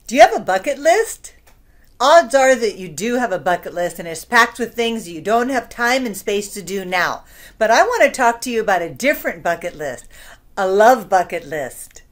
Do you have a bucket list? Odds are that you do have a bucket list, and it's packed with things you don't have time and space to do now. But I want to talk to you about a different bucket list, a love bucket list.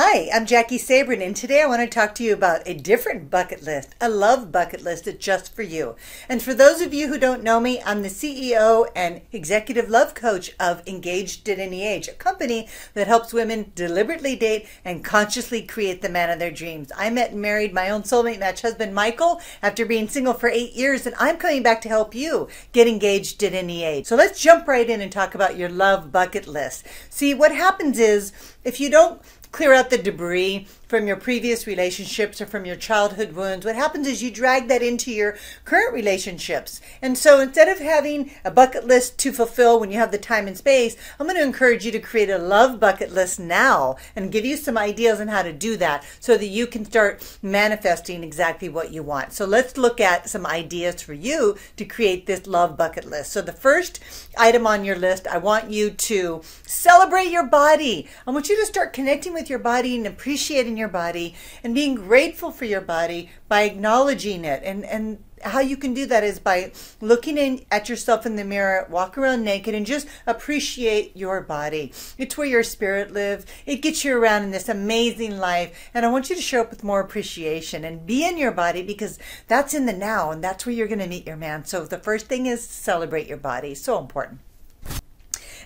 Hi, I'm Jaki Sabourin, and today I want to talk to you about a different bucket list, a love bucket list that's just for you. And for those of you who don't know me, I'm the CEO and executive love coach of Engaged at Any Age, a company that helps women deliberately date and consciously create the man of their dreams. I met and married my own soulmate match husband, Michael, after being single for 8 years, and I'm coming back to help you get engaged at any age. So let's jump right in and talk about your love bucket list. See, what happens is if you don't clear out the debris from your previous relationships or from your childhood wounds, what happens is you drag that into your current relationships. And so instead of having a bucket list to fulfill when you have the time and space, I'm going to encourage you to create a love bucket list now and give you some ideas on how to do that so that you can start manifesting exactly what you want. So let's look at some ideas for you to create this love bucket list. So the first item on your list, I want you to celebrate your body. I want you to start connecting with your body and appreciating your body and being grateful for your body by acknowledging it. And how you can do that is by looking at yourself in the mirror, walk around naked, and just appreciate your body. It's where your spirit lives. It gets you around in this amazing life. And I want you to show up with more appreciation and be in your body, because that's in the now, and that's where you're going to meet your man. So the first thing is celebrate your body. So important.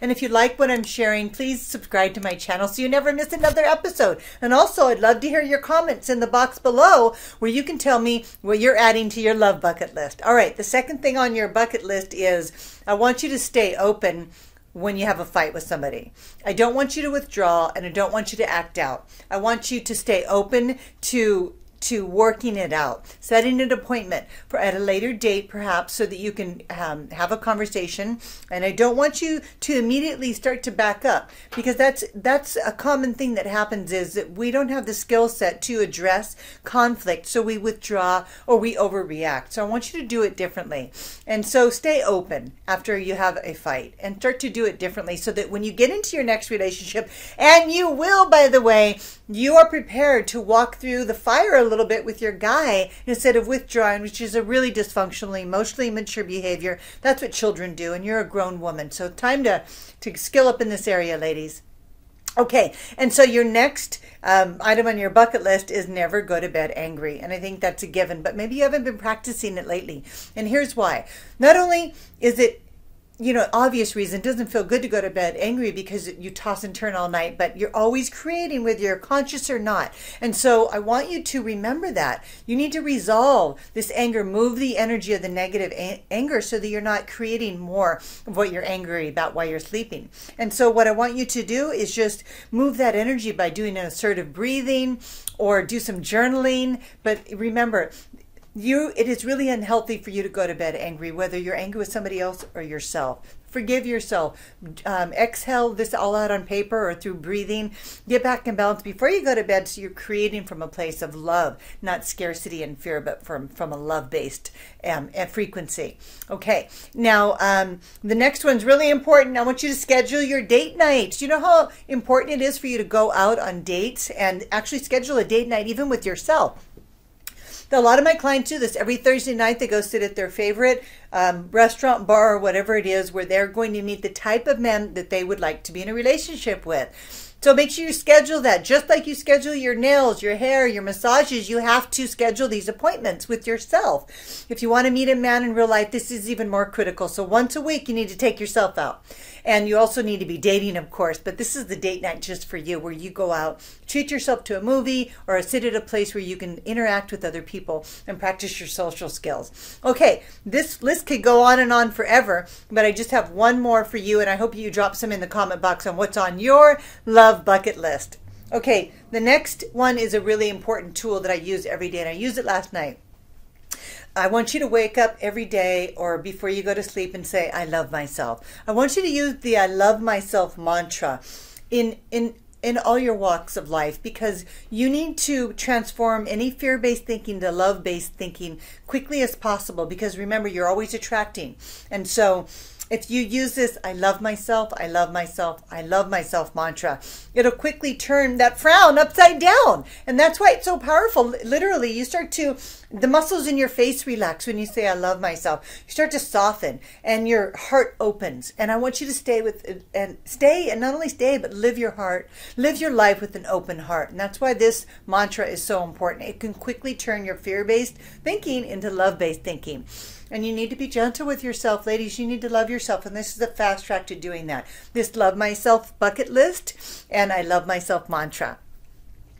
And if you like what I'm sharing, please subscribe to my channel so you never miss another episode. And also, I'd love to hear your comments in the box below where you can tell me what you're adding to your love bucket list. All right, the second thing on your bucket list is I want you to stay open when you have a fight with somebody. I don't want you to withdraw, and I don't want you to act out. I want you to stay open to working it out, setting an appointment for at a later date perhaps so that you can have a conversation. And I don't want you to immediately start to back up, because that's a common thing that happens, is that we don't have the skill set to address conflict, so we withdraw or we overreact. So I want you to do it differently. And so stay open after you have a fight and start to do it differently so that when you get into your next relationship, and you will, by the way, you are prepared to walk through the fire a little bit with your guy instead of withdrawing, which is a really dysfunctional, emotionally immature behavior. That's what children do, and you're a grown woman. So time to skill up in this area, ladies. Okay, and so your next item on your bucket list is never go to bed angry. And I think that's a given, but maybe you haven't been practicing it lately. And here's why. Not only is it, obvious reason, it doesn't feel good to go to bed angry because you toss and turn all night, but you're always creating whether you're conscious or not. And so I want you to remember that. You need to resolve this anger, move the energy of the negative anger so that you're not creating more of what you're angry about while you're sleeping. And so what I want you to do is just move that energy by doing an assertive breathing or do some journaling. But remember, it is really unhealthy for you to go to bed angry, whether you're angry with somebody else or yourself. Forgive yourself. Exhale this all out on paper or through breathing. Get back in balance before you go to bed, so you're creating from a place of love, not scarcity and fear, but from a love-based frequency. Okay, now the next one's really important. I want you to schedule your date nights. You know how important it is for you to go out on dates and actually schedule a date night even with yourself. A lot of my clients do this. Every Thursday night, they go sit at their favorite restaurant, bar, or whatever it is, where they're going to meet the type of men that they would like to be in a relationship with. So make sure you schedule that. Just like you schedule your nails, your hair, your massages, you have to schedule these appointments with yourself. If you want to meet a man in real life, this is even more critical. So once a week, you need to take yourself out. And you also need to be dating, of course, but this is the date night just for you, where you go out, treat yourself to a movie or sit at a place where you can interact with other people and practice your social skills. Okay, this list could go on forever, but I just have one more for you, and I hope you drop some in the comment box on what's on your love bucket list. Okay, the next one is a really important tool that I use every day, and I used it last night. I want you to wake up every day or before you go to sleep and say, I love myself. I want you to use the I love myself mantra in all your walks of life, because you need to transform any fear-based thinking to love-based thinking quickly as possible, because remember, you're always attracting. And so if you use this I love myself, I love myself, I love myself mantra, it'll quickly turn that frown upside down. And that's why it's so powerful. Literally, you start to, the muscles in your face relax when you say I love myself. You start to soften and your heart opens. And I want you to stay and not only stay, but live your heart, live your life with an open heart. And that's why this mantra is so important. It can quickly turn your fear-based thinking into love-based thinking. And you need to be gentle with yourself, ladies. You need to love yourself. And this is a fast track to doing that. This Love Myself bucket list and I love myself mantra.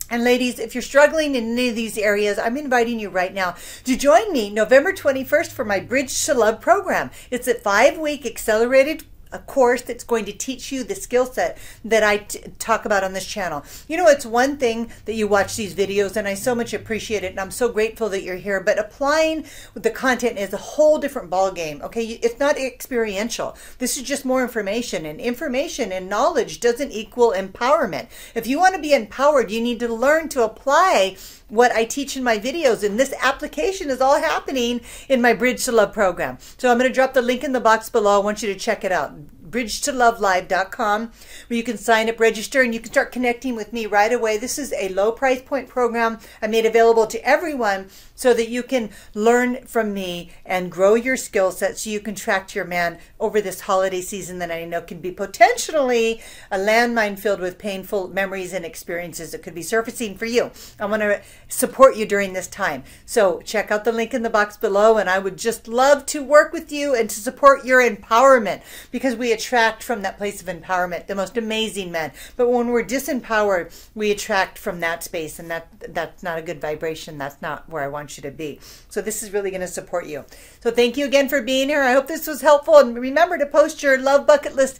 And ladies, if you're struggling in any of these areas, I'm inviting you right now to join me November 21st for my Bridge to Love program. It's a 5-week accelerated a course that's going to teach you the skill set that I talk about on this channel. You know, it's one thing that you watch these videos, and I so much appreciate it, and I'm so grateful that you're here, but applying the content is a whole different ball game, okay? It's not experiential. This is just more information, and information and knowledge doesn't equal empowerment. If you want to be empowered, you need to learn to apply what I teach in my videos, and this application is all happening in my Bridge to Love program. So I'm going to drop the link in the box below. I want you to check it out. bridgetolovelive.com, where you can sign up, register, and you can start connecting with me right away. This is a low price point program I made available to everyone so that you can learn from me and grow your skill set so you can attract your man over this holiday season that I know can be potentially a landmine filled with painful memories and experiences that could be surfacing for you. I want to support you during this time. So check out the link in the box below, and I would just love to work with you and to support your empowerment, because we attract from that place of empowerment the most amazing men. But when we're disempowered, we attract from that space, and that's not a good vibration. That's not where I want you to be. So this is really going to support you. So thank you again for being here. I hope this was helpful, and remember to post your love bucket list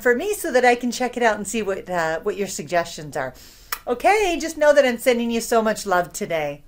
for me so that I can check it out and see what your suggestions are. Okay, just know that I'm sending you so much love today.